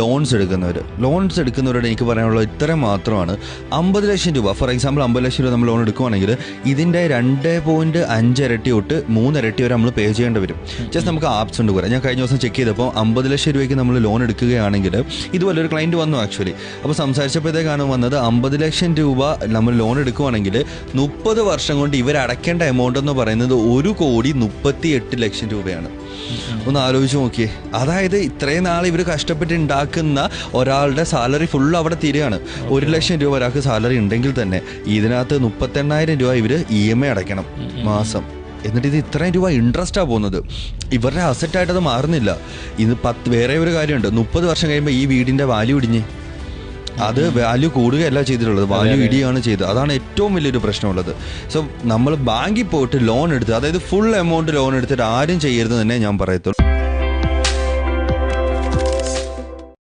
Loans എടുക്കുന്നവരോട് എനിക്ക് പറയാനുള്ളത് ഇത്ര മാത്രമാണ്. 50 ലക്ഷം രൂപ, ഫോർ എക്സാമ്പിൾ 50 ലക്ഷം രൂപ നമ്മൾ ലോൺ എടുക്കുവാണെങ്കിൽ ഇതിൻ്റെ 2.5 ഇരട്ടി തൊട്ട് 3 ഇരട്ടി വരെ നമ്മൾ പേ ചെയ്യേണ്ടി വരും. ജസ്റ്റ് നമുക്ക് ആപ്സ് ഉണ്ട് പറയാം. ഞാൻ കഴിഞ്ഞ ദിവസം ചെക്ക് ചെയ്തപ്പോൾ 50 ലക്ഷം രൂപയ്ക്ക് നമ്മൾ ലോൺ എടുക്കുകയാണെങ്കിൽ ഇതുപോലെ ഒരു ക്ലയൻറ്റ് വന്നു ആക്ച്വലി. അപ്പോൾ സംസാരിച്ചപ്പോഴത്തേക്കാണ് വന്നത് 50 ലക്ഷം രൂപ നമ്മൾ ലോൺ എടുക്കുവാണെങ്കിൽ 30 വർഷം കൊണ്ട് ഇവർ അടയ്ക്കേണ്ട എമൗണ്ട് എന്ന് പറയുന്നത് 1,38,00,000 രൂപയാണ്. ഒന്ന് ആലോചിച്ച് നോക്കിയേ. അതായത് ഇത്രയും നാൾ ഇവർ കഷ്ടപ്പെട്ട് ഉണ്ടാക്കുന്ന ഒരാളുടെ സാലറി ഫുള്ള് അവിടെ തീരുകയാണ്. 1 ലക്ഷം രൂപ ഒരാൾക്ക് സാലറി ഉണ്ടെങ്കിൽ തന്നെ ഇതിനകത്ത് 38,000 രൂപ ഇവർ EMI അടയ്ക്കണം മാസം. എന്നിട്ട് ഇത് ഇത്രയും രൂപ ഇൻട്രസ്റ്റാണ് പോകുന്നത്. ഇവരുടെ അസറ്റായിട്ട് അത് മാറുന്നില്ല. ഇത് വേറെ ഒരു കാര്യമുണ്ട്, 30 വർഷം കഴിയുമ്പോൾ ഈ വീടിൻ്റെ വാല്യൂ ഇടിഞ്ഞ് അത് വാല്യൂ കൂടുകയല്ല ചെയ്തിട്ടുള്ളത്, വാല്യൂ ഇടിയാണ് ചെയ്തത്. അതാണ് ഏറ്റവും വലിയൊരു പ്രശ്നമുള്ളത്. സോ നമ്മൾ ബാങ്കിൽ പോയിട്ട് ലോൺ എടുത്ത്, അതായത് ഫുൾ എമൗണ്ട് ലോൺ എടുത്തിട്ട് ആരും ചെയ്യരുത് തന്നെ ഞാൻ പറയത്തുള്ളൂ.